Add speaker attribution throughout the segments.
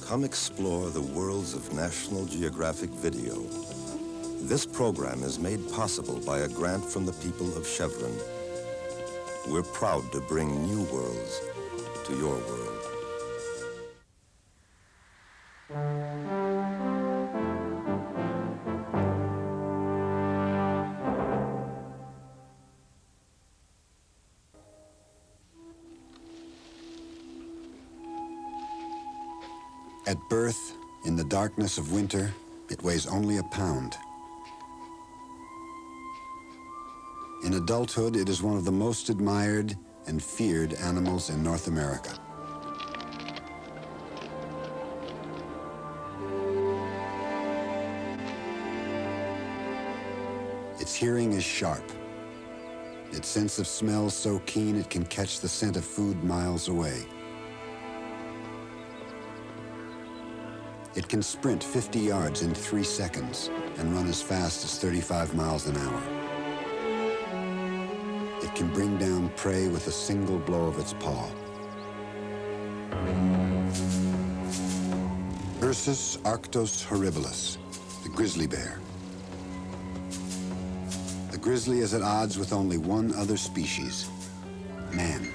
Speaker 1: Come explore the worlds of National Geographic video. This program is made possible by a grant from the people of Chevron. We're proud to bring new worlds to your world.
Speaker 2: At birth, in the darkness of winter, it weighs only a pound. In adulthood, it is one of the most admired and feared animals in North America. Its hearing is sharp. Its sense of smell so keen it can catch the scent of food miles away. It can sprint 50 yards in 3 seconds and run as fast as 35 miles an hour. It can bring down prey with a single blow of its paw. Ursus arctos horribilis, the grizzly bear. The grizzly is at odds with only one other species, man.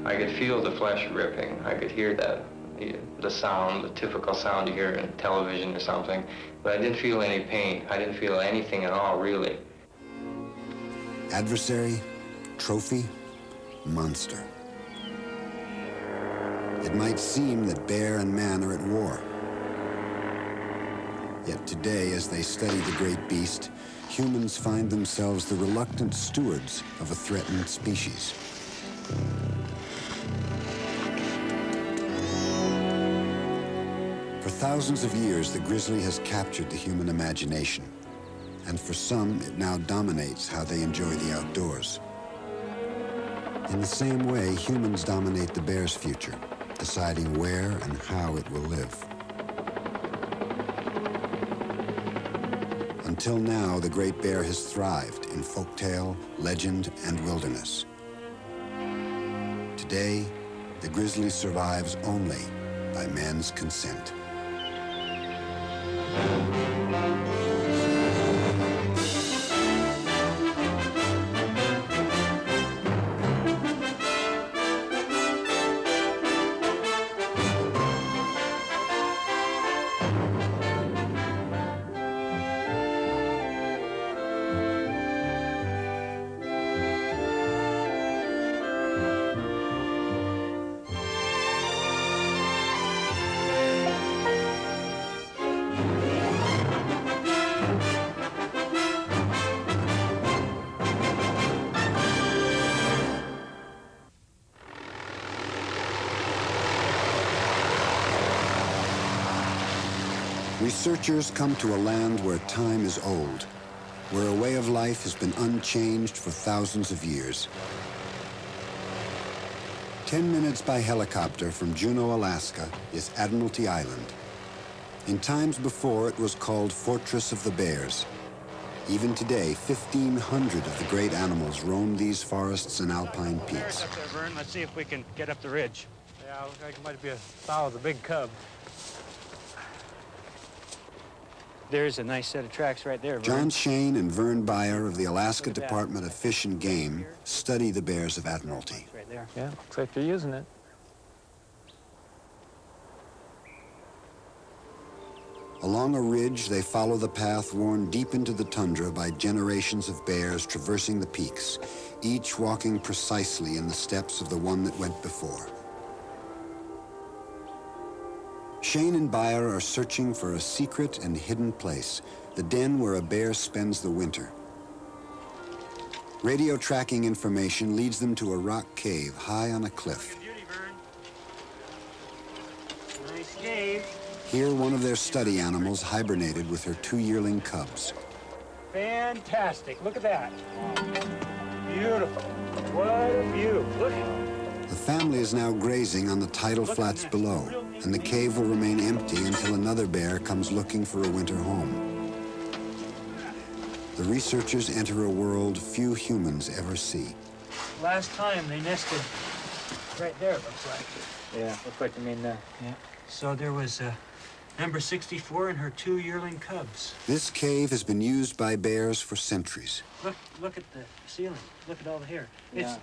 Speaker 3: I could feel the flesh ripping. I could hear that, the sound, the typical sound you hear in television or something. But I didn't feel any pain. I didn't feel anything at all, really.
Speaker 2: Adversary, trophy, monster. It might seem that bear and man are at war. Yet today, as they study the great beast, humans find themselves the reluctant stewards of a threatened species. For thousands of years, the grizzly has captured the human imagination, and for some, it now dominates how they enjoy the outdoors. In the same way, humans dominate the bear's future, deciding where and how it will live. Until now, the great bear has thrived in folktale, legend, and wilderness. Today, the grizzly survives only by man's consent. Researchers come to a land where time is old, where a way of life has been unchanged for thousands of years. 10 minutes by helicopter from Juneau, Alaska, is Admiralty Island. In times before, it was called Fortress of the Bears. Even today, 1,500 of the great animals roam these forests and alpine peaks.
Speaker 4: Up there, Vern. Let's see if we can get up the ridge. Yeah, looks like it might be a foul of the big cub. There's a nice set of tracks right there, Vern.
Speaker 2: John Shane and Vern Beyer of the Alaska Department of Fish and Game study the bears of Admiralty.
Speaker 4: Right there.
Speaker 5: Yeah, looks like they're using it.
Speaker 2: Along a ridge, they follow the path worn deep into the tundra by generations of bears traversing the peaks, each walking precisely in the steps of the one that went before. Shane and Beyer are searching for a secret and hidden place, the den where a bear spends the winter. Radio tracking information leads them to a rock cave high on a cliff.
Speaker 4: Beauty, Vern. Nice cave.
Speaker 2: Here, one of their study animals hibernated with her 2-yearling cubs.
Speaker 4: Fantastic. Look at that. Beautiful. What a view. Look.
Speaker 2: The family is now grazing on the tidal flats below, and the cave will remain empty until another bear comes looking for a winter home. the researchers enter a world few humans ever see.
Speaker 4: Last time they nested right there, it looks like.
Speaker 5: Yeah, looks like they mean that.
Speaker 4: Yeah. So there was number 64 and her 2 yearling cubs.
Speaker 2: This cave has been used by bears for centuries.
Speaker 4: Look at the ceiling. Look at all the hair.
Speaker 5: Yeah.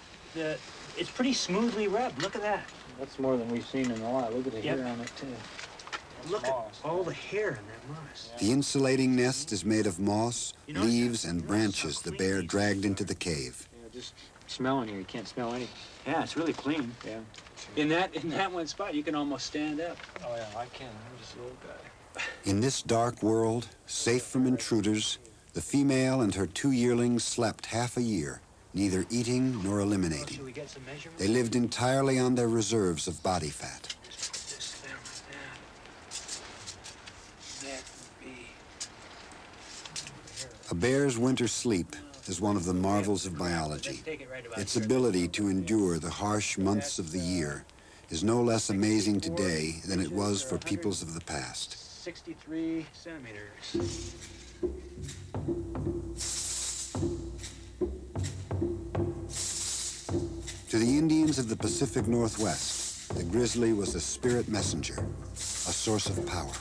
Speaker 4: It's pretty smoothly rubbed. Look at that.
Speaker 5: That's more than we've seen in a while. Look at the hair on it, too.
Speaker 4: Look at all the hair in that moss.
Speaker 2: The insulating nest is made of moss, leaves, and branches the bear dragged into the cave.
Speaker 5: Yeah, just smelling here, you can't smell anything.
Speaker 4: Yeah, it's really clean.
Speaker 5: Yeah.
Speaker 4: In that one spot, you can almost stand up.
Speaker 5: Oh, yeah, I can. I'm just a little guy.
Speaker 2: In this dark world, safe from intruders, the female and her 2 yearlings slept half a year, neither eating nor
Speaker 4: Should
Speaker 2: eliminating.
Speaker 4: we get some measurements?
Speaker 2: They lived entirely on their reserves of body fat.
Speaker 4: Just put this there like that. That would be...
Speaker 2: A bear's winter sleep is one of the marvels of biology.
Speaker 4: Let's take it right about
Speaker 2: Its
Speaker 4: here.
Speaker 2: ability to endure the harsh months of the year is no less amazing today than it was for peoples of the past.
Speaker 4: 63 centimeters.
Speaker 2: To the Indians of the Pacific Northwest, the grizzly was a spirit messenger, a source of power.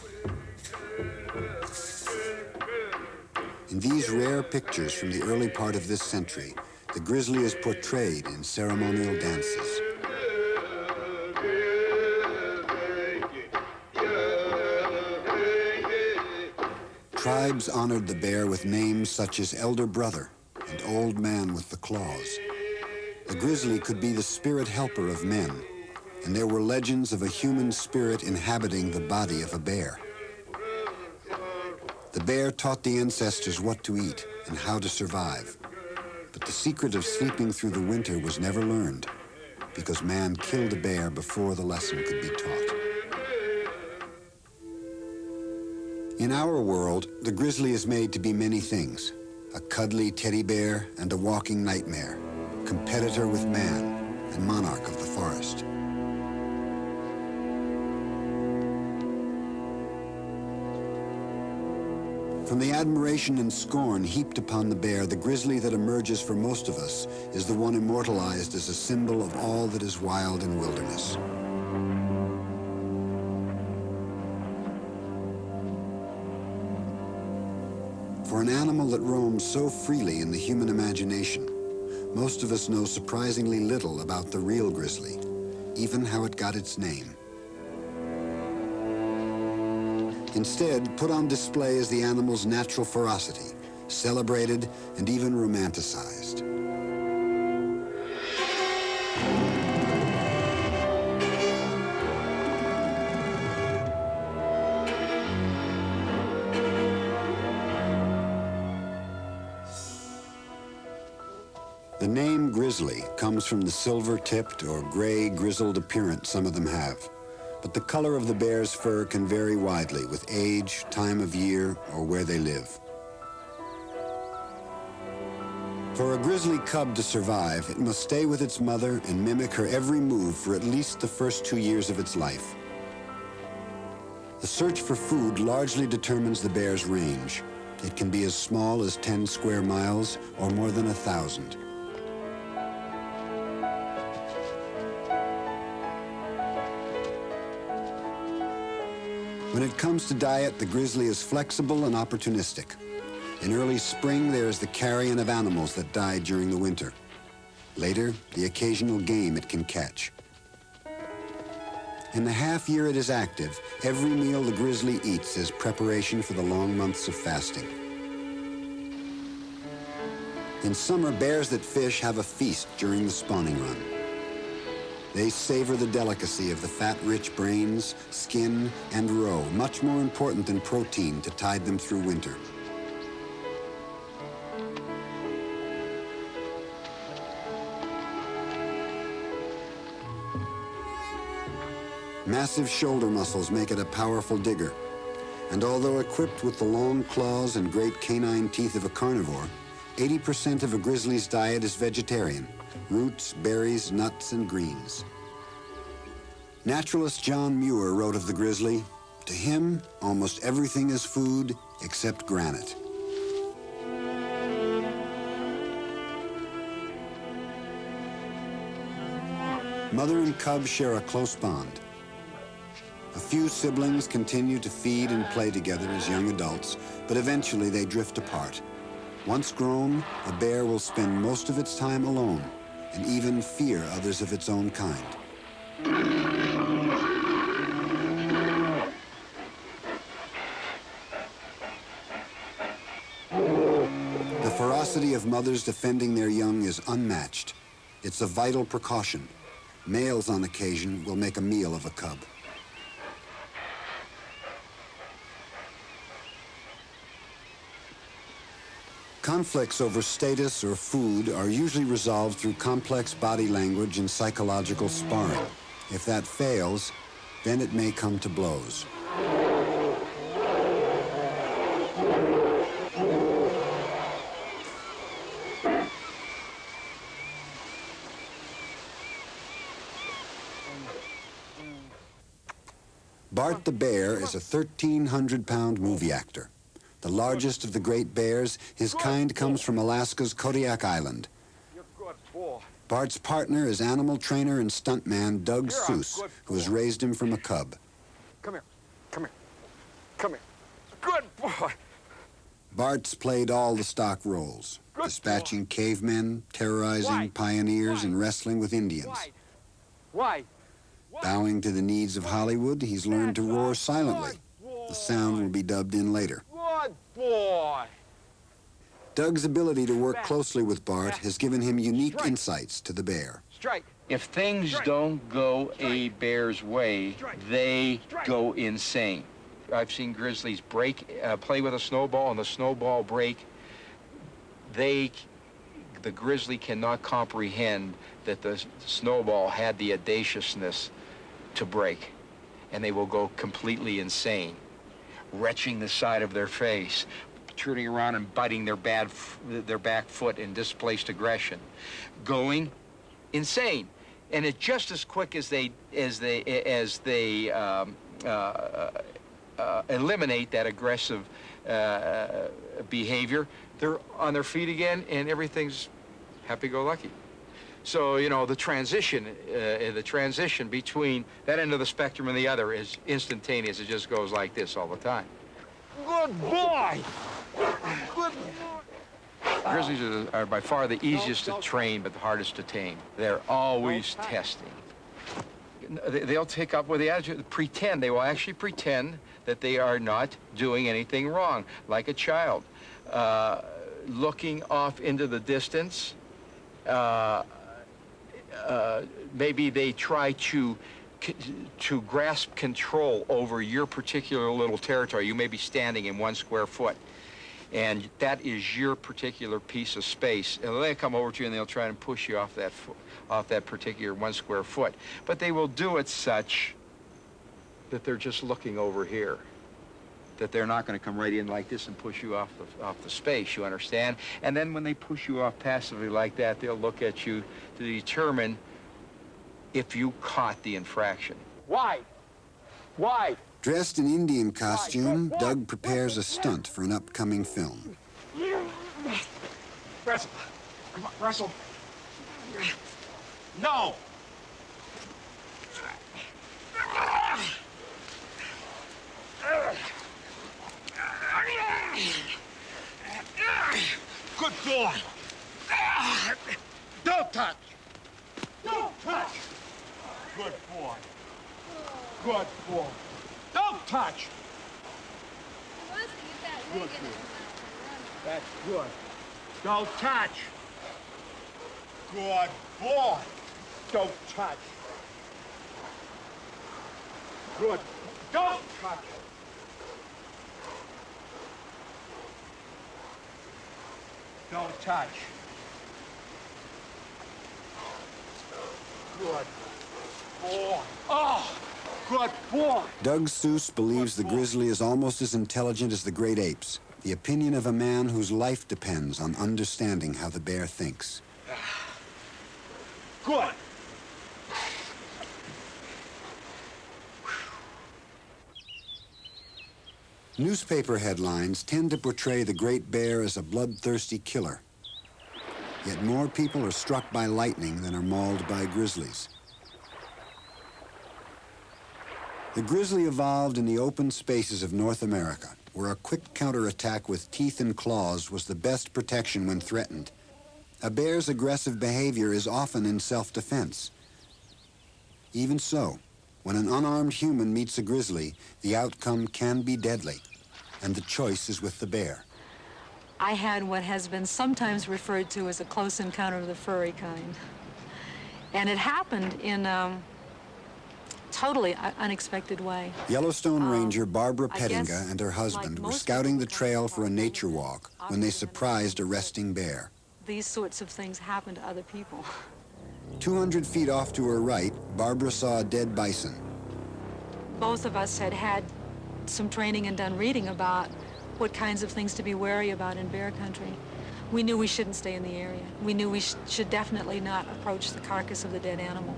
Speaker 2: In these rare pictures from the early part of this century, the grizzly is portrayed in ceremonial dances. Tribes honored the bear with names such as Elder Brother and Old Man with the Claws. The grizzly could be the spirit helper of men, and there were legends of a human spirit inhabiting the body of a bear. The bear taught the ancestors what to eat and how to survive, but the secret of sleeping through the winter was never learned because man killed a bear before the lesson could be taught. In our world, the grizzly is made to be many things: a cuddly teddy bear and a walking nightmare, competitor with man and monarch of the forest. From the admiration and scorn heaped upon the bear, the grizzly that emerges for most of us is the one immortalized as a symbol of all that is wild and wilderness. For an animal that roams so freely in the human imagination, most of us know surprisingly little about the real grizzly, even how it got its name. Instead, put on display is the animal's natural ferocity, celebrated and even romanticized. The name grizzly comes from the silver-tipped or gray grizzled appearance some of them have. But the color of the bear's fur can vary widely with age, time of year, or where they live. For a grizzly cub to survive, it must stay with its mother and mimic her every move for at least the first 2 years of its life. The search for food largely determines the bear's range. It can be as small as 10 square miles or more than 1,000. When it comes to diet, the grizzly is flexible and opportunistic. In early spring, there is the carrion of animals that died during the winter. Later, the occasional game it can catch. In the half year it is active, every meal the grizzly eats is preparation for the long months of fasting. In summer, bears that fish have a feast during the spawning run. They savor the delicacy of the fat-rich brains, skin, and roe, much more important than protein to tide them through winter. Massive shoulder muscles make it a powerful digger. And although equipped with the long claws and great canine teeth of a carnivore, 80% of a grizzly's diet is vegetarian: roots, berries, nuts, and greens. Naturalist John Muir wrote of the grizzly, "To him, almost everything is food except granite." Mother and cub share a close bond. A few siblings continue to feed and play together as young adults, but eventually they drift apart. Once grown, a bear will spend most of its time alone and even fear others of its own kind. The ferocity of mothers defending their young is unmatched. It's a vital precaution. Males, on occasion, will make a meal of a cub. Conflicts over status or food are usually resolved through complex body language and psychological sparring. If that fails, then it may come to blows. Bart the bear is a 1,300-pound movie actor. The largest of the great bears, his kind comes from Alaska's Kodiak Island. Bart's partner is animal trainer and stuntman Doug Seuss, who has raised him from a cub.
Speaker 6: Come here, come here, come here. Good boy.
Speaker 2: Bart's played all the stock roles, dispatching cavemen, terrorizing pioneers, and wrestling with Indians.
Speaker 6: Why?
Speaker 2: Bowing to the needs of Hollywood, he's learned to roar silently. The sound will be dubbed in later.
Speaker 6: Good boy.
Speaker 2: Doug's ability to work closely with Bart has given him unique insights to the bear.
Speaker 6: Strike.
Speaker 7: If things don't go a bear's way, they go insane. I've seen grizzlies play with a snowball, and the snowball break. The grizzly cannot comprehend that the snowball had the audaciousness to break, and they will go completely insane, retching the side of their face, turning around and biting their back foot in displaced aggression, going insane. And it's just as quick as they eliminate that aggressive behavior, they're on their feet again, and everything's happy-go-lucky. So, you know, the transition between that end of the spectrum and the other is instantaneous. It just goes like this all the time.
Speaker 6: Good boy. Good boy.
Speaker 7: Grizzlies are by far the easiest to train, but the hardest to tame. They're always testing. They'll take up with the attitude, pretend. They will actually pretend that they are not doing anything wrong, like a child. Looking off into the distance, maybe they try to grasp control over your particular little territory. You may be standing in 1 square foot, and that is your particular piece of space. And they'll come over to you and they'll try and push you off that particular 1 square foot. But they will do it such that they're just looking over here, that they're not going to come right in like this and push you off the space, you understand? And then when they push you off passively like that, they'll look at you to determine if you caught the infraction.
Speaker 6: Why? Why?
Speaker 2: Dressed in Indian costume, Doug prepares a stunt for an upcoming film.
Speaker 6: Wrestle. Come on, wrestle. No! Good boy. Don't touch. Don't touch. Good boy. Good boy. Don't touch. Good boy. That's good. Don't touch. Good boy. Don't touch. Good. Don't touch. Don't touch. Good boy. Oh, good boy.
Speaker 2: Doug Seuss believes the grizzly is almost as intelligent as the great apes, the opinion of a man whose life depends on understanding how the bear thinks.
Speaker 6: Good.
Speaker 2: Newspaper headlines tend to portray the great bear as a bloodthirsty killer. Yet more people are struck by lightning than are mauled by grizzlies. The grizzly evolved in the open spaces of North America, where a quick counterattack with teeth and claws was the best protection when threatened. A bear's aggressive behavior is often in self-defense. Even so, when an unarmed human meets a grizzly, the outcome can be deadly, and the choice is with the bear.
Speaker 8: I had what has been sometimes referred to as a close encounter of the furry kind. And it happened in a totally unexpected way.
Speaker 2: Yellowstone Ranger Barbara
Speaker 8: I guess,
Speaker 2: Pettinga and her husband
Speaker 8: like
Speaker 2: were
Speaker 8: most
Speaker 2: scouting the
Speaker 8: people
Speaker 2: trail
Speaker 8: come
Speaker 2: for a
Speaker 8: from
Speaker 2: nature walk when they surprised a resting bear.
Speaker 8: These sorts of things happen to other people.
Speaker 2: 200 feet off to her right, Barbara saw a dead bison.
Speaker 8: Both of us had had some training and done reading about what kinds of things to be wary about in bear country. We knew we shouldn't stay in the area. We knew we should definitely not approach the carcass of the dead animal.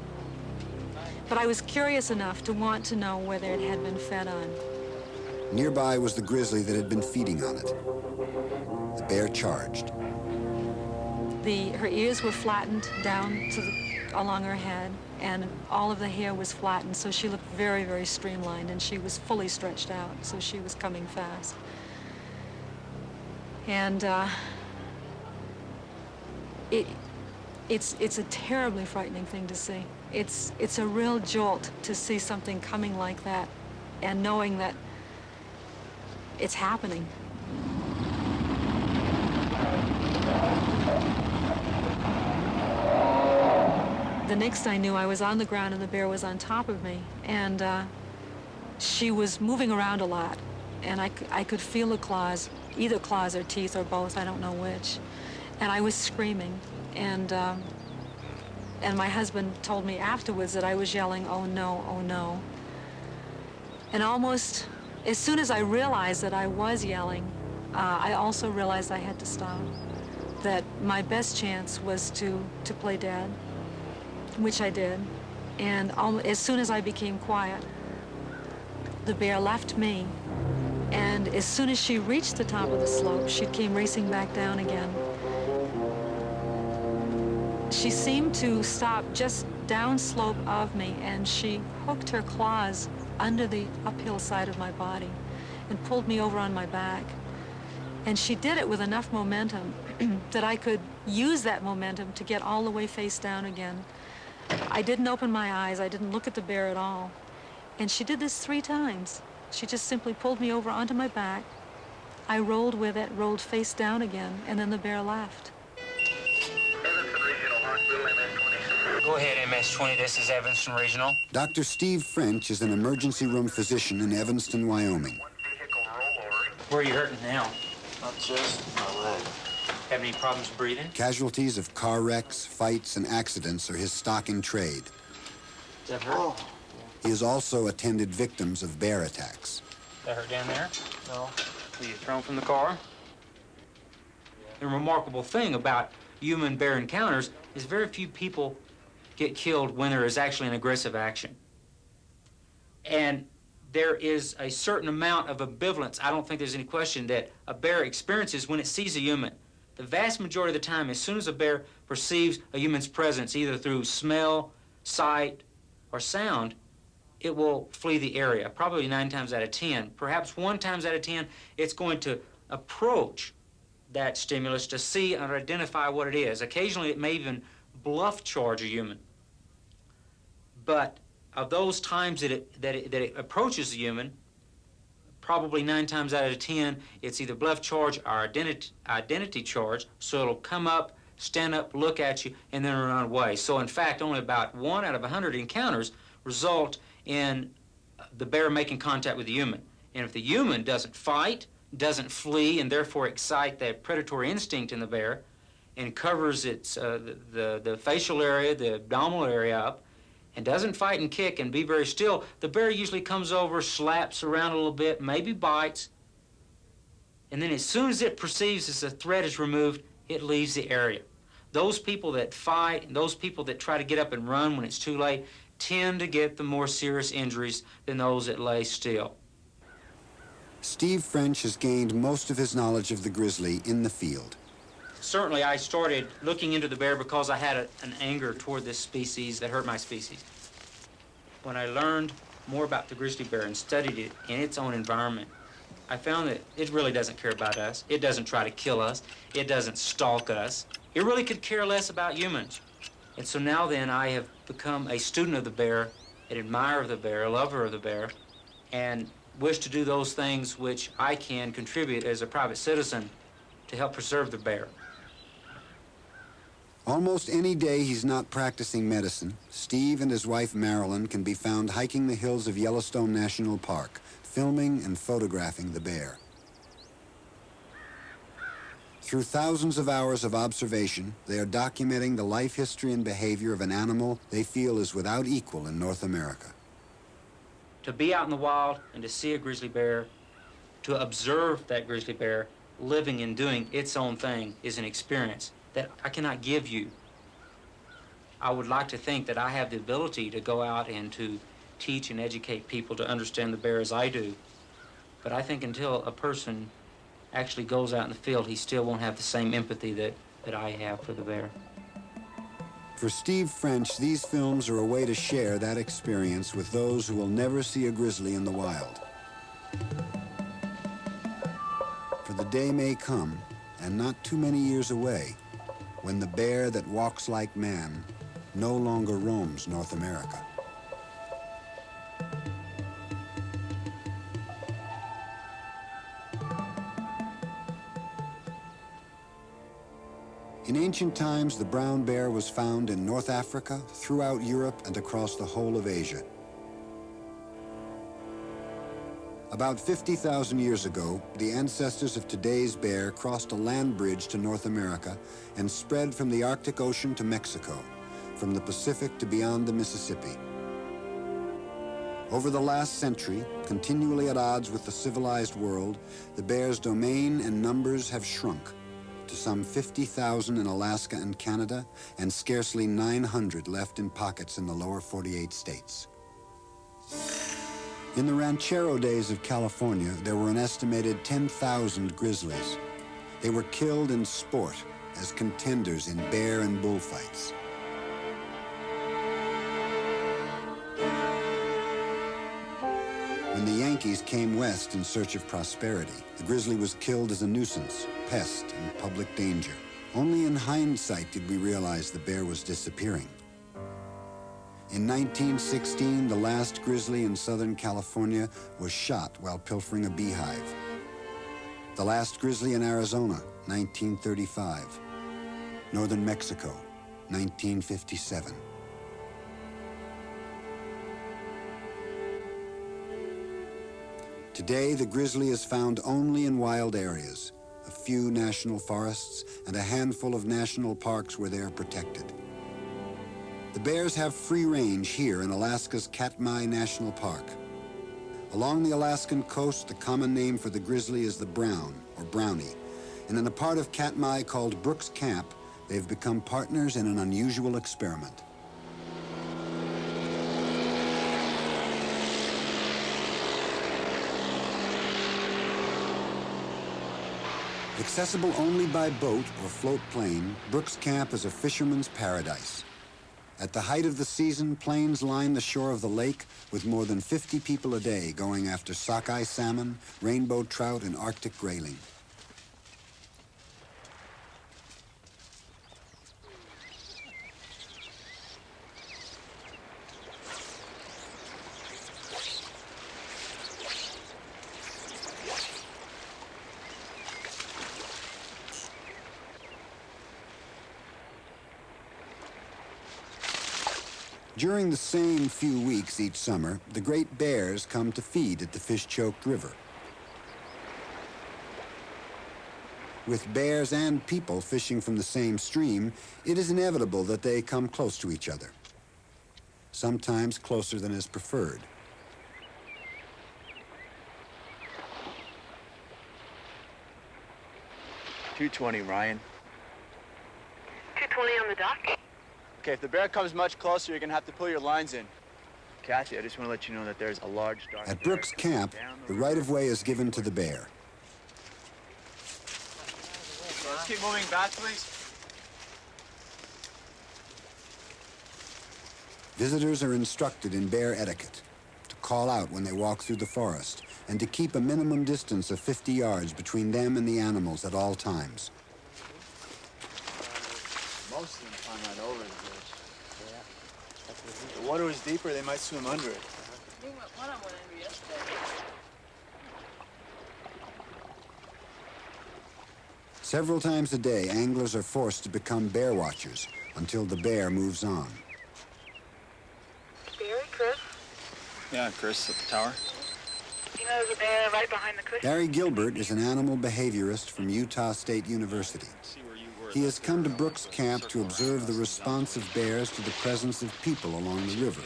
Speaker 8: But I was curious enough to want to know whether it had been fed on.
Speaker 2: Nearby was the grizzly that had been feeding on it. The bear charged.
Speaker 8: Her ears were flattened down along her head, and all of the hair was flattened, so she looked very, very streamlined, and she was fully stretched out, so she was coming fast. And it's a terribly frightening thing to see. It's a real jolt to see something coming like that and knowing that it's happening. The next I knew, I was on the ground and the bear was on top of me, and she was moving around a lot, and I could feel the claws, either claws or teeth or both, I don't know which, and I was screaming, and my husband told me afterwards that I was yelling, "Oh no, oh no." And almost as soon as I realized that I was yelling, I also realized I had to stop, that my best chance was to play dead, which I did. And as soon as I became quiet, the bear left me. And as soon as she reached the top of the slope, she came racing back down again. She seemed to stop just downslope of me, and she hooked her claws under the uphill side of my body and pulled me over on my back. And she did it with enough momentum that I could use that momentum to get all the way face down again. I didn't open my eyes. I didn't look at the bear at all. And she did this 3 times. She just simply pulled me over onto my back. I rolled with it, rolled face down again, and then the bear left.
Speaker 9: Go ahead, MS-20. This is Evanston Regional.
Speaker 2: Dr. Steve French is an emergency room physician in Evanston, Wyoming.
Speaker 9: Where are you hurting now?
Speaker 5: Not just my leg.
Speaker 9: Have any problems breathing?
Speaker 2: Casualties of car wrecks, fights, and accidents are his stock in trade.
Speaker 9: Does that hurt?
Speaker 2: He has also attended victims of bear attacks.
Speaker 9: That hurt down there? No. Were you thrown from the car? The remarkable thing about human-bear encounters is very few people get killed when there is actually an aggressive action. And there is a certain amount of ambivalence, I don't think there's any question, that a bear experiences when it sees a human. The vast majority of the time, as soon as a bear perceives a human's presence, either through smell, sight, or sound, it will flee the area, probably 9 times out of 10. Perhaps 1 time out of 10, it's going to approach that stimulus to see or identify what it is. Occasionally, it may even bluff charge a human. But of those times that it approaches a human, probably 9 times out of 10, it's either bluff charge or identity charge, so it'll come up, stand up, look at you, and then run away. So in fact, only about 1 out of 100 encounters result in the bear making contact with the human. And if the human doesn't fight, doesn't flee, and therefore excite that predatory instinct in the bear, and covers its the facial area, the abdominal area up, and doesn't fight and kick and be very still, the bear usually comes over, slaps around a little bit, maybe bites, and then as soon as it perceives as the threat is removed, it leaves the area. Those people that fight, and those people that try to get up and run when it's too late, tend to get the more serious injuries than those that lay still.
Speaker 2: Steve French has gained most of his knowledge of the grizzly in the field.
Speaker 9: Certainly, I started looking into the bear because I had an anger toward this species that hurt my species. When I learned more about the grizzly bear and studied it in its own environment, I found that it really doesn't care about us. It doesn't try to kill us. It doesn't stalk us. It really could care less about humans. And so now then, I have become a student of the bear, an admirer of the bear, a lover of the bear, and wish to do those things which I can contribute as a private citizen to help preserve the bear.
Speaker 2: Almost any day he's not practicing medicine, Steve and his wife Marilyn can be found hiking the hills of Yellowstone National Park, filming and photographing the bear. Through thousands of hours of observation, they are documenting the life history and behavior of an animal they feel is without equal in North America.
Speaker 9: To be out in the wild and to see a grizzly bear, to observe that grizzly bear living and doing its own thing is an experience that I cannot give you. I would like to think that I have the ability to go out and to teach and educate people to understand the bear as I do. But I think until a person actually goes out in the field, he still won't have the same empathy that I have for the bear.
Speaker 2: For Steve French, these films are a way to share that experience with those who will never see a grizzly in the wild. For the day may come, and not too many years away, when the bear that walks like man no longer roams North America. In ancient times, the brown bear was found in North Africa, throughout Europe, and across the whole of Asia. About 50,000 years ago, the ancestors of today's bear crossed a land bridge to North America and spread from the Arctic Ocean to Mexico, from the Pacific to beyond the Mississippi. Over the last century, continually at odds with the civilized world, the bear's domain and numbers have shrunk to some 50,000 in Alaska and Canada, and scarcely 900 left in pockets in the lower 48 states. In the ranchero days of California, there were an estimated 10,000 grizzlies. They were killed in sport as contenders in bear and bullfights. When the Yankees came west in search of prosperity, the grizzly was killed as a nuisance, pest, and public danger. Only in hindsight did we realize the bear was disappearing. In 1916, the last grizzly in Southern California was shot while pilfering a beehive. The last grizzly in Arizona, 1935. Northern Mexico, 1957. Today, the grizzly is found only in wild areas, a few national forests, and a handful of national parks where they are protected. The bears have free range here in Alaska's Katmai National Park. Along the Alaskan coast, the common name for the grizzly is the brown, or brownie, and in a part of Katmai called Brooks Camp, they've become partners in an unusual experiment. Accessible only by boat or float plane, Brooks Camp is a fisherman's paradise. At the height of the season, planes line the shore of the lake with more than 50 people a day going after sockeye salmon, rainbow trout, and Arctic grayling. During the same few weeks each summer, the great bears come to feed at the fish-choked river. With bears and people fishing from the same stream, it is inevitable that they come close to each other, sometimes closer than is preferred.
Speaker 5: $220, Ryan.
Speaker 10: $220 on the dock?
Speaker 5: Okay, if the bear comes much closer, you're gonna have to pull your lines in. Kathy, I just want to let you know that there's a large dark
Speaker 2: At Brooks Camp, the right-of-way is given to the bear.
Speaker 5: Let's keep moving back, please.
Speaker 2: Visitors are instructed in bear etiquette, to call out when they walk through the forest and to keep a minimum distance of 50 yards between them and the animals at all times.
Speaker 5: Most of them climb right over the bridge. Yeah. If the water was deeper, they might swim under it.
Speaker 10: One of them went under yesterday.
Speaker 2: Several times a day, anglers are forced to become bear watchers until the bear moves on.
Speaker 10: Barry, Chris?
Speaker 5: Yeah, Chris at the tower.
Speaker 10: You know there's a bear right behind the cushion?
Speaker 2: Barry Gilbert is an animal behaviorist from Utah State University. He has come to Brooks Camp to observe the response of bears to the presence of people along the river.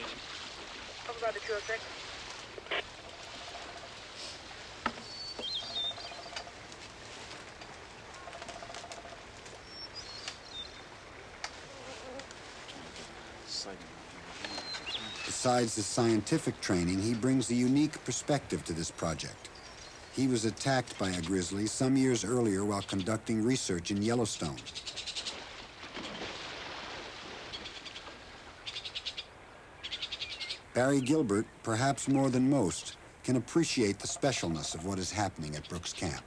Speaker 10: What about the 206?
Speaker 2: Besides his scientific training, he brings a unique perspective to this project. He was attacked by a grizzly some years earlier while conducting research in Yellowstone. Barry Gilbert, perhaps more than most, can appreciate the specialness of what is happening at Brooks Camp.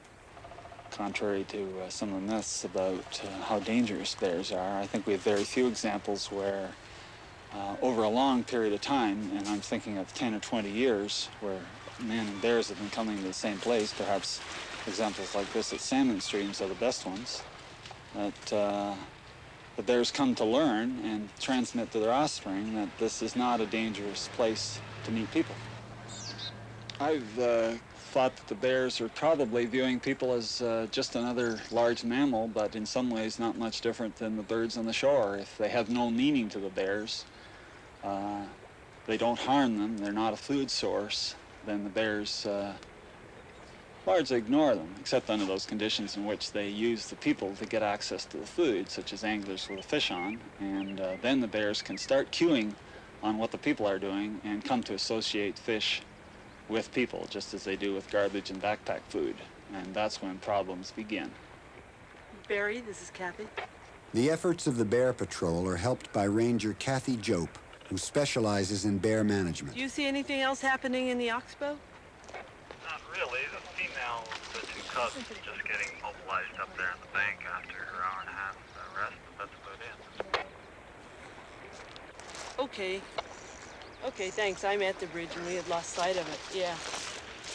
Speaker 11: Contrary to some of the myths about how dangerous bears are, I think we have very few examples where over a long period of time, and I'm thinking of 10 or 20 years, where men and bears have been coming to the same place. Perhaps examples like this at salmon streams are the best ones, that the bears come to learn and transmit to their offspring that this is not a dangerous place to meet people. I've thought that the bears are probably viewing people as just another large mammal, but in some ways not much different than the birds on the shore. If they have no meaning to the bears, they don't harm them, they're not a food source, then the bears largely ignore them, except under those conditions in which they use the people to get access to the food, such as anglers with a fish on, and then the bears can start cueing on what the people are doing and come to associate fish with people, just as they do with garbage and backpack food, and that's when problems begin.
Speaker 10: Barry, this is Kathy.
Speaker 2: The efforts of the Bear Patrol are helped by Ranger Kathy Jope, who specializes in bear management.
Speaker 10: Do you see anything else happening in the oxbow?
Speaker 12: Not really. The female, the two cubs, just getting mobilized up there in the bank after her hour and a half rest, but that's about it.
Speaker 10: Okay. Okay, thanks. I'm at the bridge and we had lost sight of it. Yeah.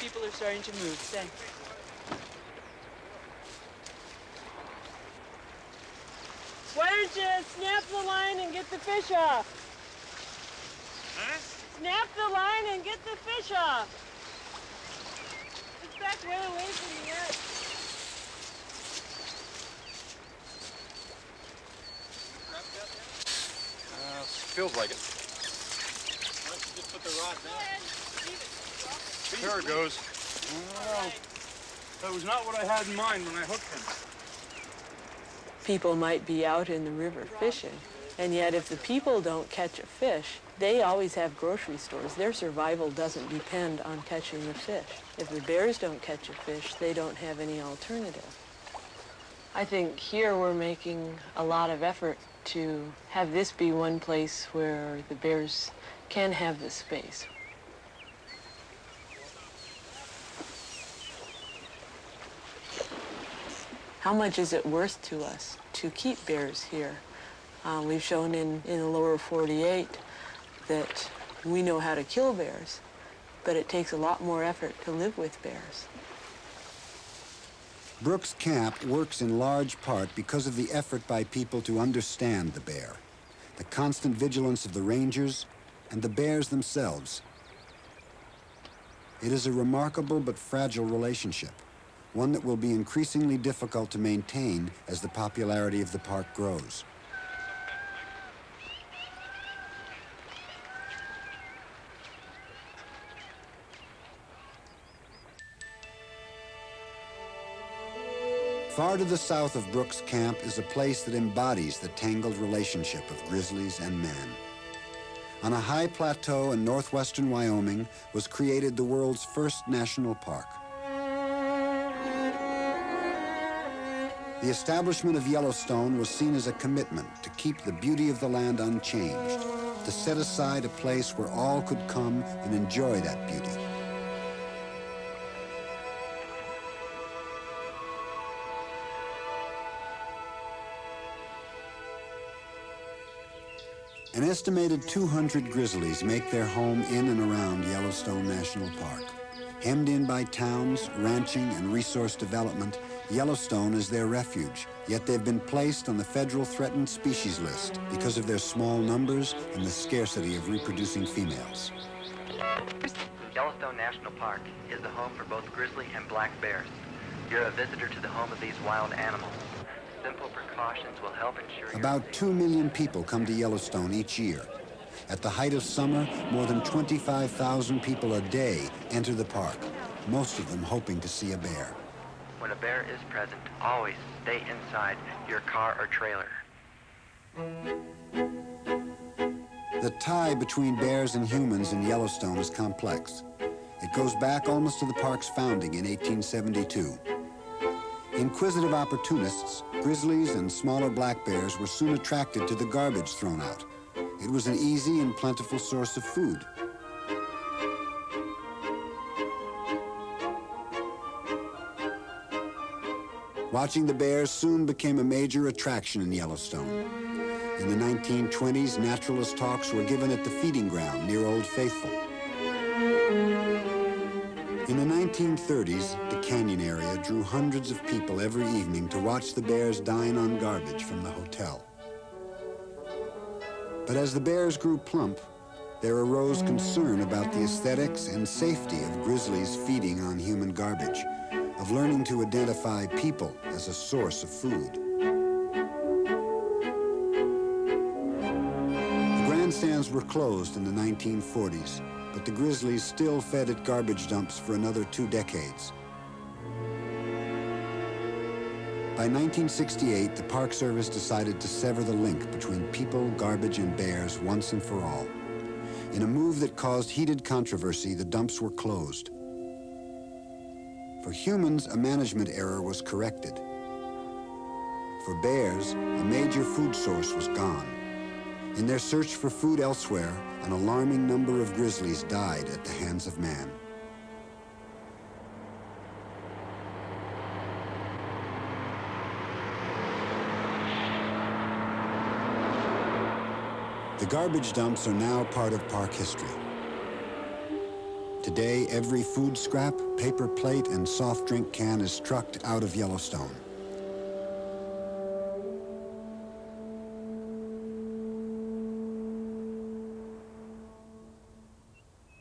Speaker 10: People are starting to move. Thanks. Why don't you snap the line and get the fish off?
Speaker 12: Huh?
Speaker 10: Snap the line and get the fish off. It's back way away from the edge.
Speaker 6: Feels like it.
Speaker 5: Just put the rod down.
Speaker 6: There it goes. Oh, that was not what I had in mind when I hooked him.
Speaker 10: People might be out in the river fishing, and yet if the people don't catch a fish, they always have grocery stores. Their survival doesn't depend on catching the fish. If the bears don't catch a fish, they don't have any alternative. I think here we're making a lot of effort to have this be one place where the bears can have the space. How much is it worth to us to keep bears here? We've shown in the lower 48 that we know how to kill bears, but it takes a lot more effort to live with bears.
Speaker 2: Brooks Camp works in large part because of the effort by people to understand the bear, the constant vigilance of the rangers, and the bears themselves. It is a remarkable but fragile relationship, one that will be increasingly difficult to maintain as the popularity of the park grows. Far to the south of Brooks Camp is a place that embodies the tangled relationship of grizzlies and man. On a high plateau in northwestern Wyoming was created the world's first national park. The establishment of Yellowstone was seen as a commitment to keep the beauty of the land unchanged, to set aside a place where all could come and enjoy that beauty. An estimated 200 grizzlies make their home in and around Yellowstone National Park. Hemmed in by towns, ranching, and resource development, Yellowstone is their refuge, yet they've been placed on the federal threatened species list because of their small numbers and the scarcity of reproducing females.
Speaker 13: Yellowstone National Park is the home for both grizzly and black bears. You're a visitor to the home of these wild animals. Simple precautions will help ensure
Speaker 2: About 2 million people come to Yellowstone each year. At the height of summer, more than 25,000 people a day enter the park, most of them hoping to see a bear.
Speaker 13: When a bear is present, always stay inside your car or trailer.
Speaker 2: The tie between bears and humans in Yellowstone is complex. It goes back almost to the park's founding in 1872. Inquisitive opportunists, grizzlies and smaller black bears were soon attracted to the garbage thrown out. It was an easy and plentiful source of food. Watching the bears soon became a major attraction in Yellowstone. In the 1920s, naturalist talks were given at the feeding ground near Old Faithful. In the 1930s, the canyon area drew hundreds of people every evening to watch the bears dine on garbage from the hotel. But as the bears grew plump, there arose concern about the aesthetics and safety of grizzlies feeding on human garbage, of learning to identify people as a source of food. The grandstands were closed in the 1940s, but the grizzlies still fed at garbage dumps for another 2 decades. By 1968, the Park Service decided to sever the link between people, garbage, and bears once and for all. In a move that caused heated controversy, the dumps were closed. For humans, a management error was corrected. For bears, a major food source was gone. In their search for food elsewhere, an alarming number of grizzlies died at the hands of man. The garbage dumps are now part of park history. Today, every food scrap, paper plate, and soft drink can is trucked out of Yellowstone.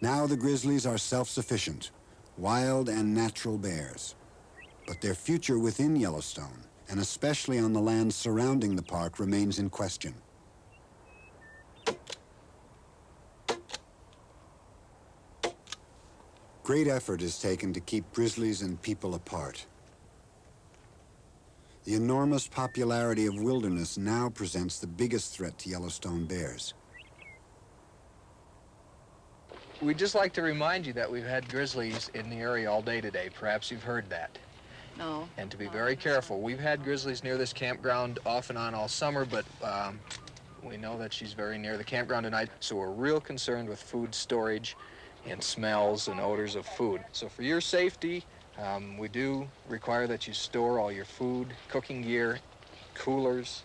Speaker 2: Now the grizzlies are self-sufficient, wild and natural bears. But their future within Yellowstone, and especially on the lands surrounding the park, remains in question. Great effort is taken to keep grizzlies and people apart. The enormous popularity of wilderness now presents the biggest threat to Yellowstone bears.
Speaker 14: We'd just like to remind you that we've had grizzlies in the area all day today. Perhaps you've heard that.
Speaker 10: No.
Speaker 14: And to be very careful. We've had grizzlies near this campground off and on all summer, but we know that she's very near the campground tonight, so we're real concerned with food storage and smells and odors of food. So for your safety, we do require that you store all your food, cooking gear, coolers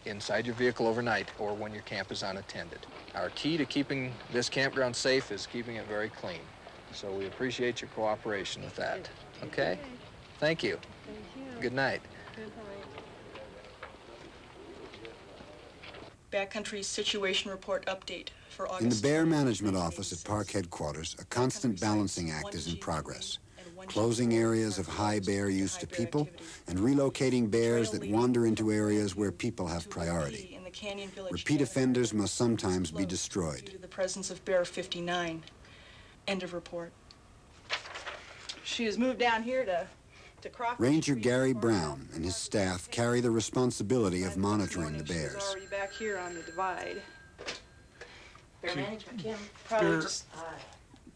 Speaker 14: inside your vehicle overnight or when your camp is unattended. Our key to keeping this campground safe is keeping it very clean. So we appreciate your cooperation with that. Okay? Thank you.
Speaker 10: Thank you.
Speaker 14: Good night.
Speaker 10: Good night.
Speaker 15: Backcountry Situation Report Update for August.
Speaker 2: In the Bear Management Office at Park Headquarters, a constant balancing act is in progress. Closing areas of high bear use to people and relocating bears that wander into areas where people have priority. Repeat offenders must sometimes be destroyed.
Speaker 15: Due to the presence of Bear 59. End of report. She has moved down here to Crockett
Speaker 2: Ranger
Speaker 15: Street.
Speaker 2: Gary Brown and his staff carry the responsibility of monitoring the bears.
Speaker 15: She's already back here on the divide. Bear
Speaker 6: See,
Speaker 15: management can probably
Speaker 6: Bear-
Speaker 15: just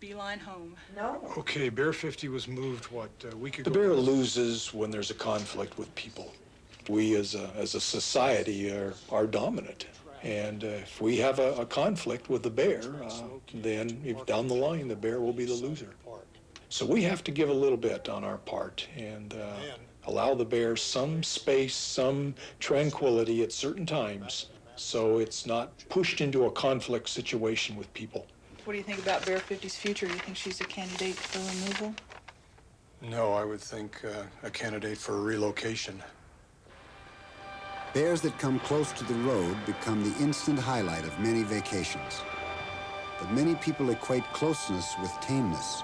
Speaker 15: beeline home.
Speaker 10: No.
Speaker 6: Okay, Bear 50 was moved, what, a week ago?
Speaker 16: The bear loses when there's a conflict with people. We as a society are dominant. And if we have a conflict with the bear, then if down the line, the bear will be the loser. So we have to give a little bit on our part and allow the bear some space, some tranquility at certain times, so it's not pushed into a conflict situation with people.
Speaker 15: What do you think about Bear 50's future? Do you think she's a candidate for removal?
Speaker 16: No, I would think a candidate for relocation.
Speaker 2: Bears that come close to the road become the instant highlight of many vacations. But many people equate closeness with tameness.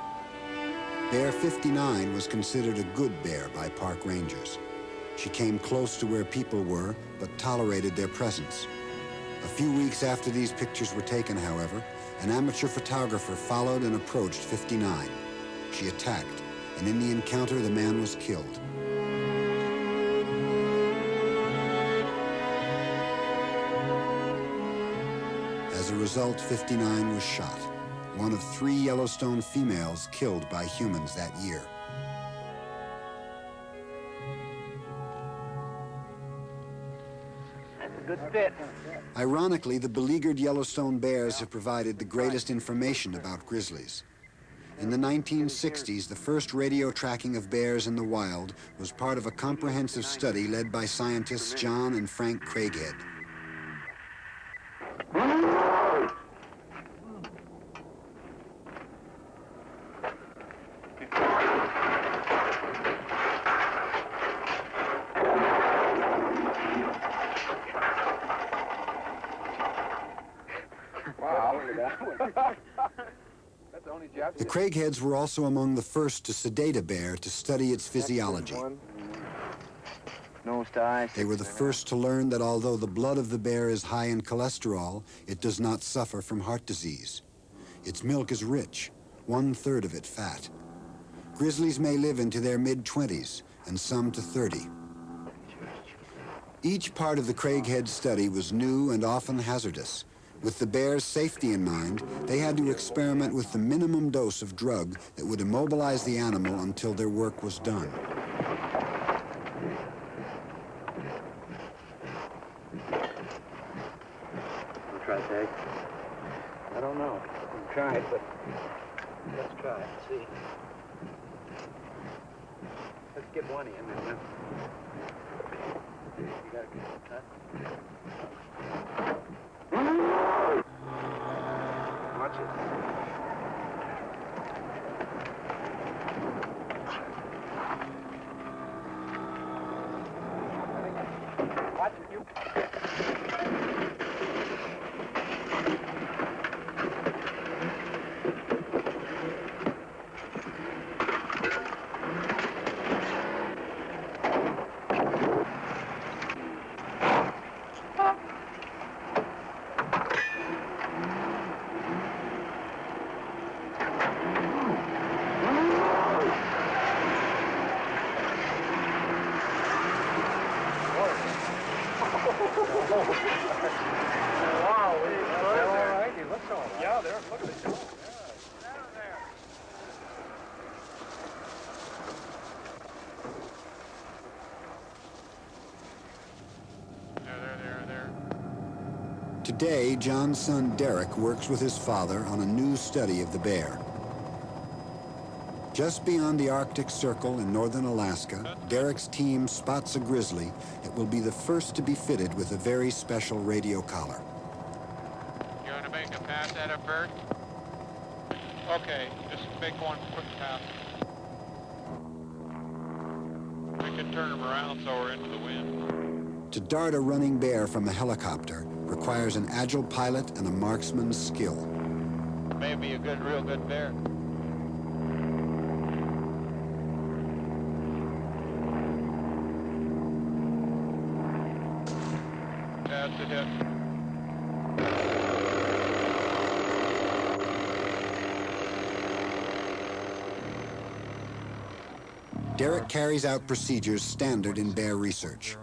Speaker 2: Bear 59 was considered a good bear by park rangers. She came close to where people were, but tolerated their presence. A few weeks after these pictures were taken, however, an amateur photographer followed and approached 59. She attacked, and in the encounter, the man was killed. As a result, 59 was shot, one of 3 Yellowstone females killed by humans that year.
Speaker 13: That's a good fit.
Speaker 2: Ironically, the beleaguered Yellowstone bears have provided the greatest information about grizzlies. In the 1960s, the first radio tracking of bears in the wild was part of a comprehensive study led by scientists John and Frank Craighead. The Craigheads were also among the first to sedate a bear to study its physiology. They were the first to learn that although the blood of the bear is high in cholesterol, it does not suffer from heart disease. Its milk is rich, 1/3 of it fat. Grizzlies may live into their mid-20s, and some to 30. Each part of the Craighead study was new and often hazardous. With the bear's safety in mind, they had to experiment with the minimum dose of drug that would immobilize the animal until their work was done.
Speaker 13: Wanna try tag? I don't know. We'll try it, but let's try it. See. Let's get one in and then. You got a good cut? Watch it. Watch it, you.
Speaker 2: Today, John's son Derek works with his father on a new study of the bear. Just beyond the Arctic Circle in northern Alaska, Derek's team spots a grizzly that will be the first to be fitted with a very special radio collar.
Speaker 17: You want to make a pass at it first? Okay, just make one quick pass. We can turn him around so we're into the wind.
Speaker 2: To dart a running bear from a helicopter requires an agile pilot and a marksman's skill.
Speaker 17: Maybe a real good bear. That's a hit.
Speaker 2: Derek carries out procedures standard in bear research.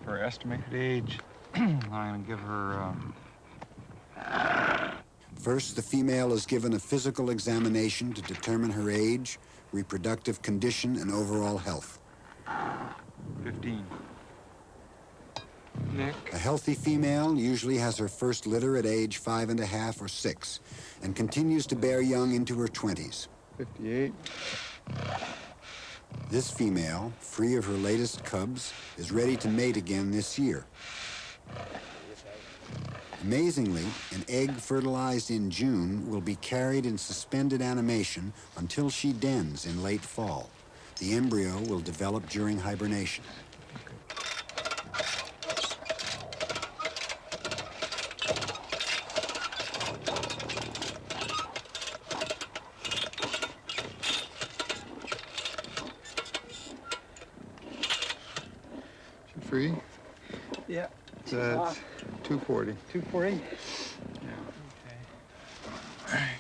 Speaker 18: For estimated age, I'm going to give her...
Speaker 2: First, the female is given a physical examination to determine her age, reproductive condition, and overall health.
Speaker 18: 15. Nick.
Speaker 2: A healthy female usually has her first litter at age 5½ or 6 and continues to bear young into her 20s.
Speaker 18: 58.
Speaker 2: This female, free of her latest cubs, is ready to mate again this year. Amazingly, an egg fertilized in June will be carried in suspended animation until she dens in late fall. The embryo will develop during hibernation.
Speaker 18: Free?
Speaker 19: Yeah.
Speaker 18: It's 240.
Speaker 19: 240?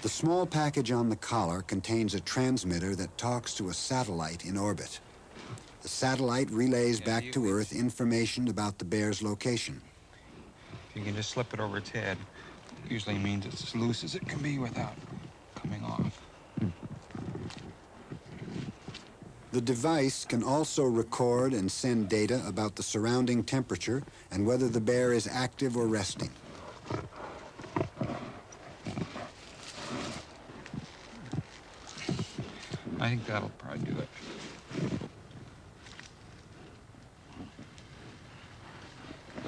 Speaker 2: The small package on the collar contains a transmitter that talks to a satellite in orbit. The satellite relays back to Earth information about the bear's location.
Speaker 18: If you can just slip it over its head, it usually means it's as loose as it can be without coming off.
Speaker 2: The device can also record and send data about the surrounding temperature and whether the bear is active or resting.
Speaker 18: I think that'll probably do it.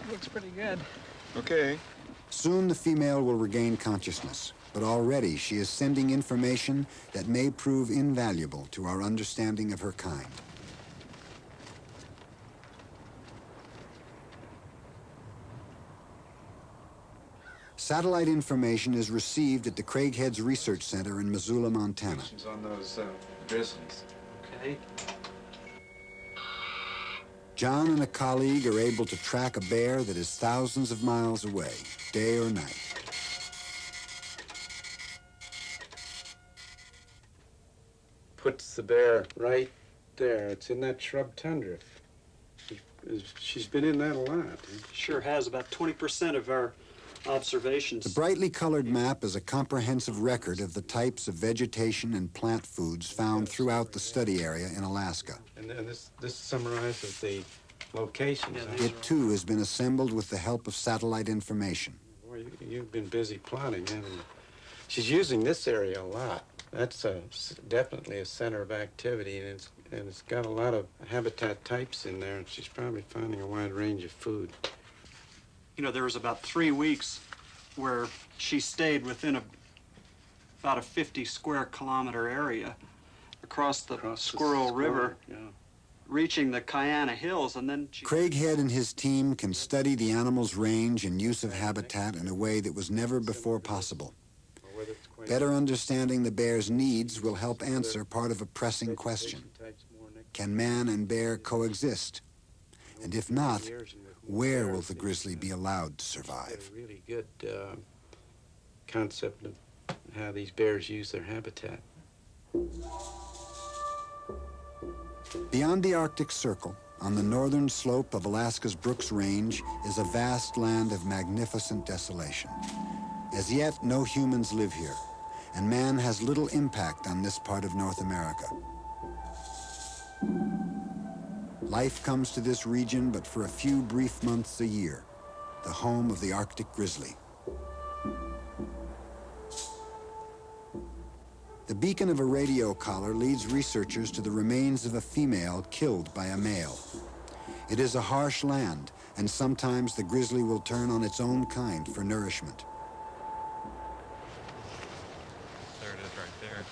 Speaker 19: Looks pretty good.
Speaker 18: Okay.
Speaker 2: Soon the female will regain consciousness, but already she is sending information that may prove invaluable to our understanding of her kind. Satellite information is received at the Craigheads Research Center in Missoula, Montana.
Speaker 18: On those grizzlies.
Speaker 19: Okay.
Speaker 2: John and a colleague are able to track a bear that is thousands of miles away, day or night.
Speaker 20: Puts the bear right there. It's in that shrub tundra. She's been in that a lot.
Speaker 19: Sure has. About 20% of our observations.
Speaker 2: The brightly colored map is a comprehensive record of the types of vegetation and plant foods found throughout the study area in Alaska.
Speaker 20: And this summarizes the locations.
Speaker 2: It, too, has been assembled with the help of satellite information.
Speaker 20: Boy, you've been busy plotting, haven't you? She's using this area a lot. That's definitely a center of activity, and it's got a lot of habitat types in there, and she's probably finding a wide range of food.
Speaker 19: You know, there was about 3 weeks where she stayed within about a 50 square kilometer area across the Squirrel River, reaching the Cayana Hills, and then she...
Speaker 2: Craighead and his team can study the animal's range and use of habitat in a way that was never before possible. Better understanding the bear's needs will help answer part of a pressing question. Can man and bear coexist? And if not, where will the grizzly be allowed to survive?
Speaker 20: A really good concept of how these bears use their habitat.
Speaker 2: Beyond the Arctic Circle, on the northern slope of Alaska's Brooks Range, is a vast land of magnificent desolation. As yet, no humans live here, and man has little impact on this part of North America. Life comes to this region but for a few brief months a year, the home of the Arctic grizzly. The beacon of a radio collar leads researchers to the remains of a female killed by a male. It is a harsh land, and sometimes the grizzly will turn on its own kind for nourishment.
Speaker 18: There it is right there.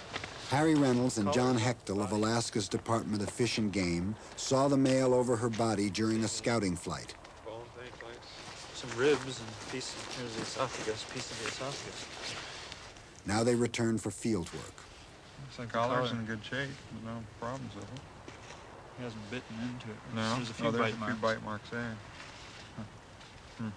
Speaker 2: Harry Reynolds and John Hechtel of Alaska's Department of Fish and Game saw the male over her body during a scouting flight.
Speaker 19: Some ribs and piece of the esophagus, piece of the esophagus.
Speaker 2: Now they return for field work.
Speaker 18: Looks like collar's in good shape. No problems with it.
Speaker 19: He hasn't bitten into it.
Speaker 18: No?
Speaker 19: There's a few
Speaker 18: There's
Speaker 19: bite
Speaker 18: a
Speaker 19: marks.
Speaker 18: few bite marks there. Huh. Hmm.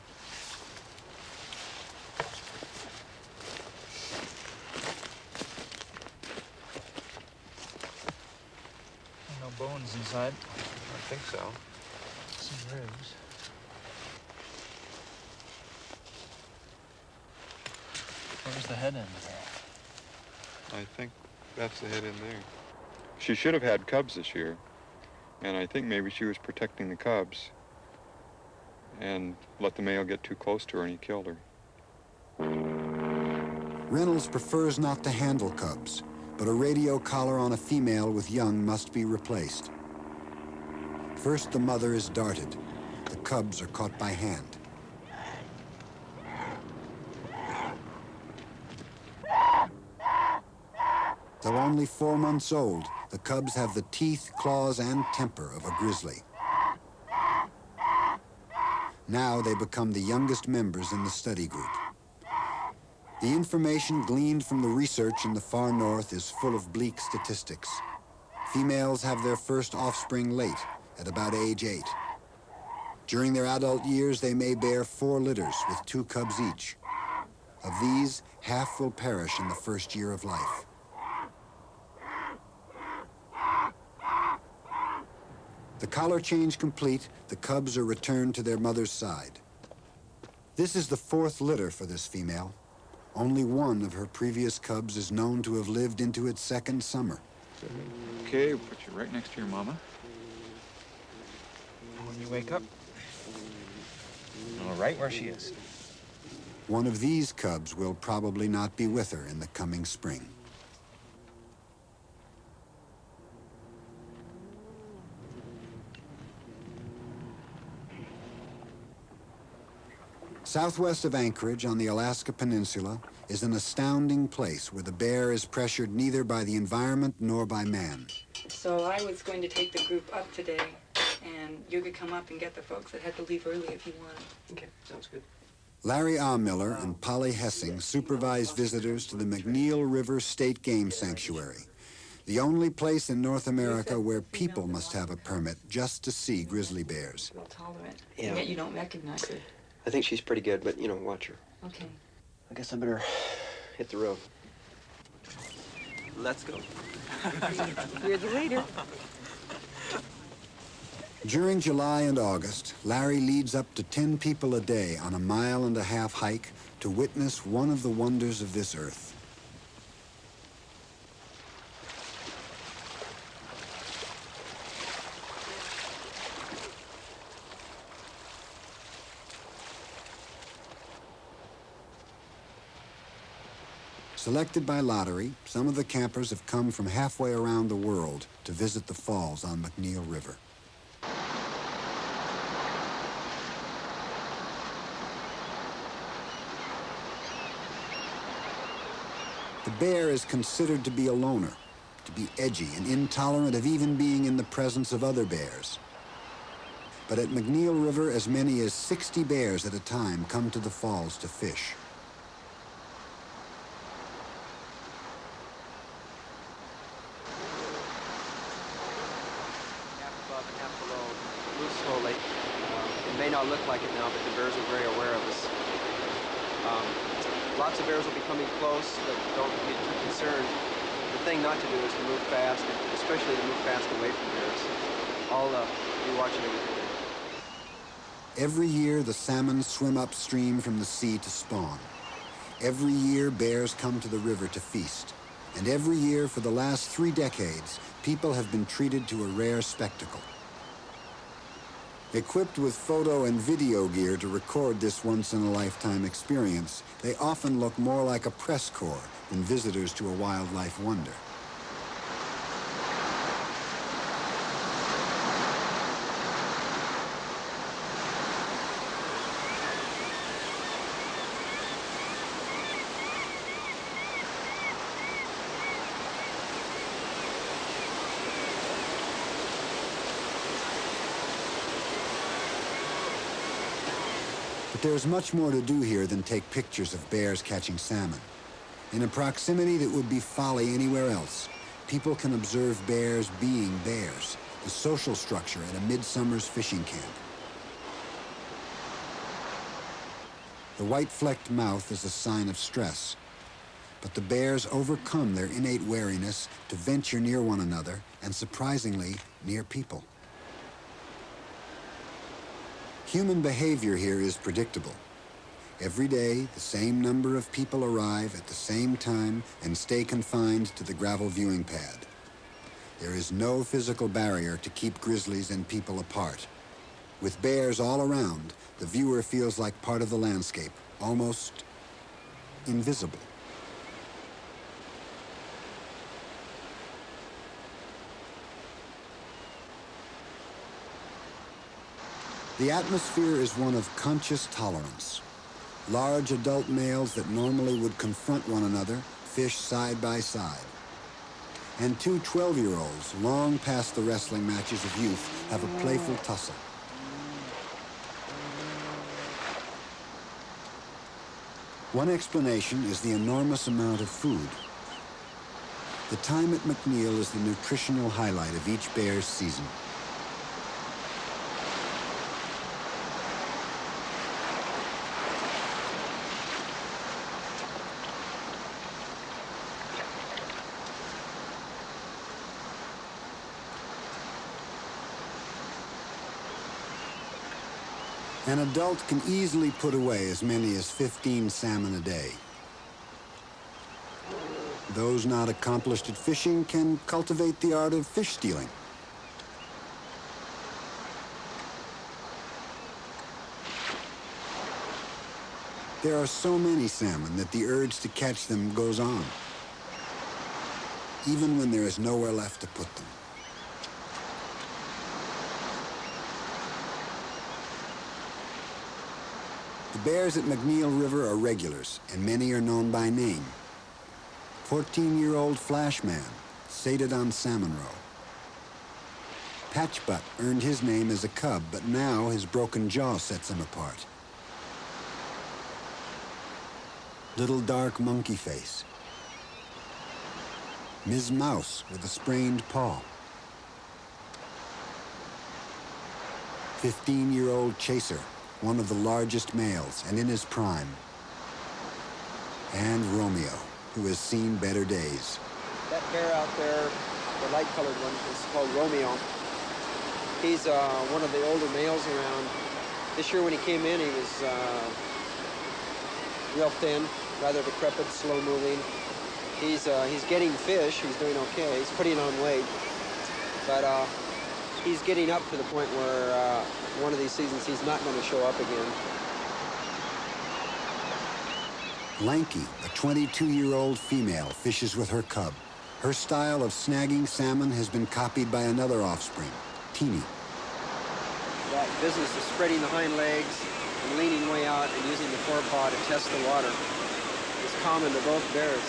Speaker 19: No bones inside.
Speaker 20: I think so.
Speaker 19: Some ribs. Where's the head end there?
Speaker 18: I think that's the head in there. She should have had cubs this year, and I think maybe she was protecting the cubs. and let the male get too close to her, and he killed her.
Speaker 2: Reynolds prefers not to handle cubs, but a radio collar on a female with young must be replaced. First, the mother is darted. The cubs are caught by hand. Though only 4 months old, the cubs have the teeth, claws, and temper of a grizzly. Now they become the youngest members in the study group. The information gleaned from the research in the far north is full of bleak statistics. Females have their first offspring late, at about age 8. During their adult years, they may bear 4 litters with 2 cubs each. Of these, half will perish in the first year of life. The collar change complete, the cubs are returned to their mother's side. This is the 4th litter for this female. Only one of her previous cubs is known to have lived into its 2nd summer.
Speaker 18: Okay, we'll put you right next to your mama.
Speaker 21: When you wake up, know right where she is.
Speaker 2: One of these cubs will probably not be with her in the coming spring. Southwest of Anchorage on the Alaska Peninsula is an astounding place where the bear is pressured neither by the environment nor by man.
Speaker 22: So I was going to take the group up today, and you could come up and get the folks that had to leave early if you wanted.
Speaker 21: Okay, sounds good.
Speaker 2: Larry Miller and Polly Hessing supervise visitors to the McNeil River State Game Sanctuary, the only place in North America where people must have a permit just to see grizzly bears.
Speaker 22: Tolerant.
Speaker 21: Yeah.
Speaker 22: Yet you don't recognize her.
Speaker 21: I think she's pretty good, but, you know, watch her.
Speaker 22: Okay.
Speaker 21: I guess I better hit the road. Let's go.
Speaker 22: You're the leader.
Speaker 2: During July and August, Larry leads up to 10 people a day on a 1.5-mile hike to witness one of the wonders of this earth. Selected by lottery, some of the campers have come from halfway around the world to visit the falls on McNeil River. The bear is considered to be a loner, to be edgy and intolerant of even being in the presence of other bears. But at McNeil River, as many as 60 bears at a time come to the falls to fish.
Speaker 21: Slowly. It may not look like it now, but the bears are very aware of us. Lots of bears will be coming close, but don't get too concerned. The thing not to do is to move fast, especially to move fast away from bears. I'll be watching everything.
Speaker 2: Every year, the salmon swim upstream from the sea to spawn. Every year, bears come to the river to feast. And every year, for the last 3 decades, people have been treated to a rare spectacle. Equipped with photo and video gear to record this once-in-a-lifetime experience, they often look more like a press corps than visitors to a wildlife wonder. But there's much more to do here than take pictures of bears catching salmon. In a proximity that would be folly anywhere else, people can observe bears being bears, the social structure at a midsummer's fishing camp. The white-flecked mouth is a sign of stress, but the bears overcome their innate wariness to venture near one another and, surprisingly, near people. Human behavior here is predictable. Every day, the same number of people arrive at the same time and stay confined to the gravel viewing pad. There is no physical barrier to keep grizzlies and people apart. With bears all around, the viewer feels like part of the landscape, almost invisible. The atmosphere is one of conscious tolerance. Large adult males that normally would confront one another fish side by side. And two 12-year-olds, long past the wrestling matches of youth, have a playful tussle. One explanation is the enormous amount of food. The time at McNeil is the nutritional highlight of each bear's season. An adult can easily put away as many as 15 salmon a day. Those not accomplished at fishing can cultivate the art of fish stealing. There are so many salmon that the urge to catch them goes on, even when there is nowhere left to put them. The bears at McNeil River are regulars, and many are known by name. 14-year-old Flashman, sated on Salmon Row. Patchbutt earned his name as a cub, but now his broken jaw sets him apart. Little Dark Monkey Face. Ms. Mouse with a sprained paw. 15-year-old Chaser, one of the largest males and in his prime. And Romeo, who has seen better days.
Speaker 21: That bear out there, the light-colored one, is called Romeo. He's one of the older males around. This year when he came in, he was real thin, rather decrepit, slow-moving. He's getting fish. He's doing okay. He's putting on weight. But he's getting up to the point where one of these seasons he's not going to show up again.
Speaker 2: Lanky, a 22-year-old female, fishes with her cub. Her style of snagging salmon has been copied by another offspring, Teeny.
Speaker 21: That business of spreading the hind legs and leaning way out and using the forepaw to test the water is common to both bears.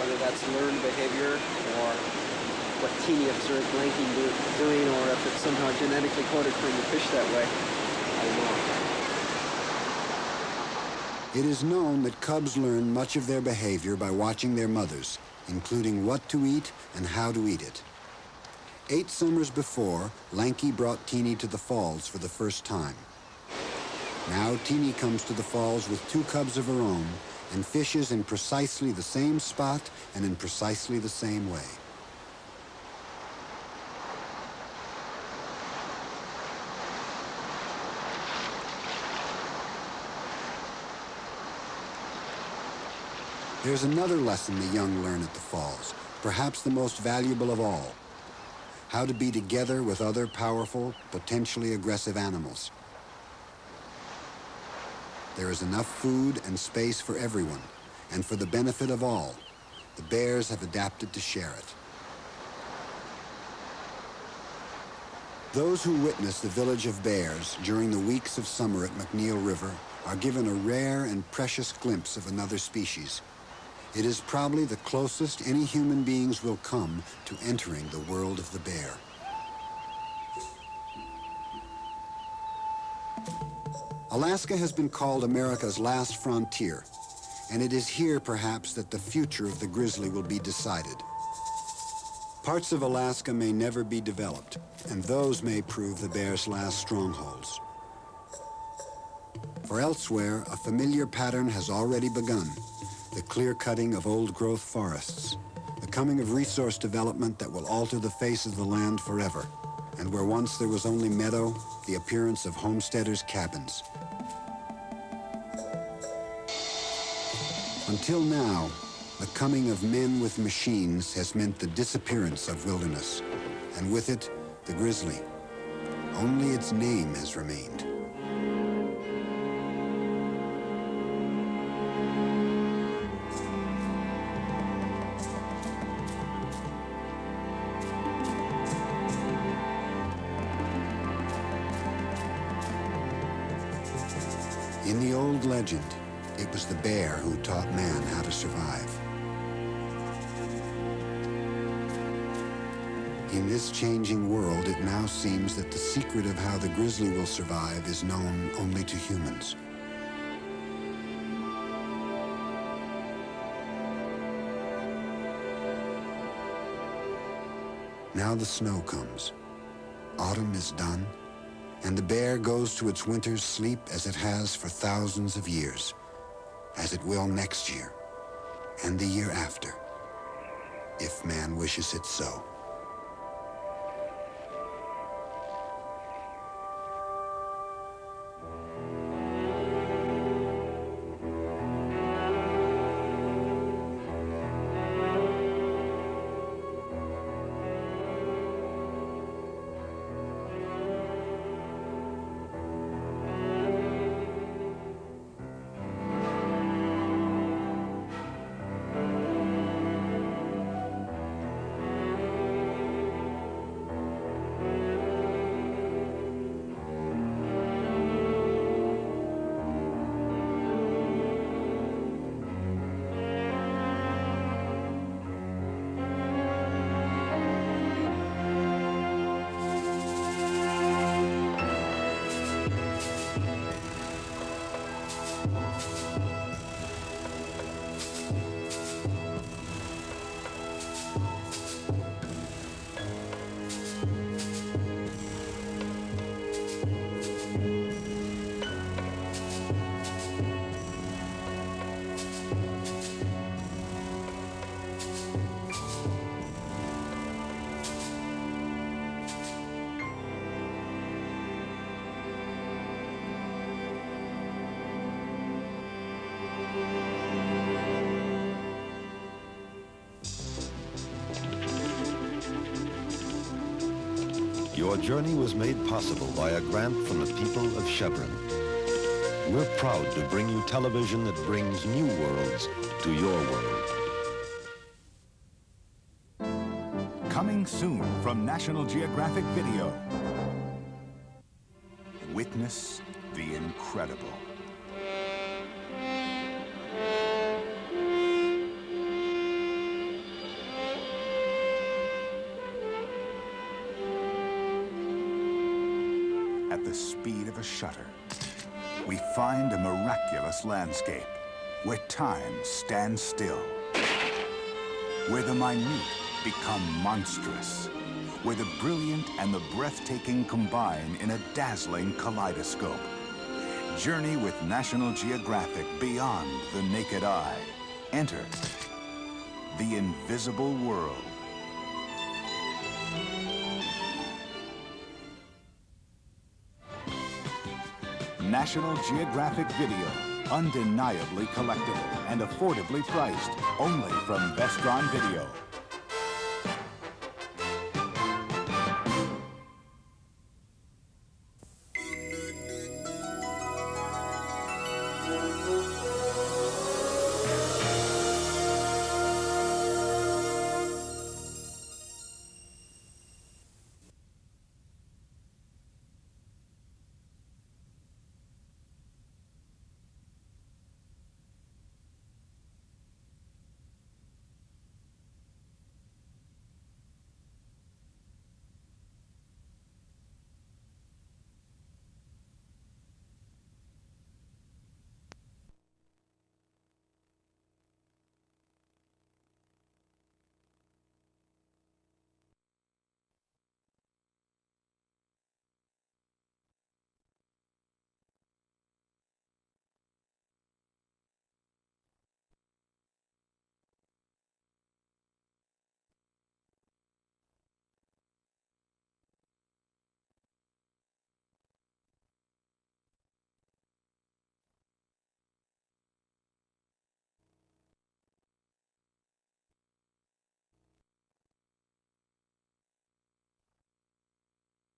Speaker 21: Whether that's learned behavior or what Teeny observed Lanky doing, or if it's somehow genetically coded for him to fish that way, I don't know.
Speaker 2: It is known that cubs learn much of their behavior by watching their mothers, including what to eat and how to eat it. 8 summers before, Lanky brought Teeny to the falls for the first time. Now Teeny comes to the falls with 2 cubs of her own and fishes in precisely the same spot and in precisely the same way. There's another lesson the young learn at the falls, perhaps the most valuable of all: how to be together with other powerful, potentially aggressive animals. There is enough food and space for everyone, and for the benefit of all, the bears have adapted to share it. Those who witness the village of bears during the weeks of summer at McNeil River are given a rare and precious glimpse of another species. It is probably the closest any human beings will come to entering the world of the bear. Alaska has been called America's last frontier, and it is here, perhaps, that the future of the grizzly will be decided. Parts of Alaska may never be developed, and those may prove the bear's last strongholds. For elsewhere, a familiar pattern has already begun: the clear-cutting of old-growth forests, the coming of resource development that will alter the face of the land forever, and where once there was only meadow, the appearance of homesteaders' cabins. Until now, the coming of men with machines has meant the disappearance of wilderness, and with it, the grizzly, Only its name has remained. In the old legend, it was the bear who taught man how to survive. In this changing world, it now seems that the secret of how the grizzly will survive is known only to humans. Now the snow comes. Autumn is done, and the bear goes to its winter's sleep as it has for thousands of years, as it will next year, and the year after, if man wishes it so.
Speaker 1: Your journey was made possible by a grant from the people of Chevron. We're proud to bring you television that brings new worlds to your world.
Speaker 3: Coming soon from National Geographic Video. Witness the incredible. At the speed of a shutter, we find a miraculous landscape where time stands still, where the minute become monstrous, where the brilliant and the breathtaking combine in a dazzling kaleidoscope. Journey with National Geographic beyond the naked eye. Enter the invisible world. National Geographic Video, undeniably collectible and affordably priced, only from Vestron Video.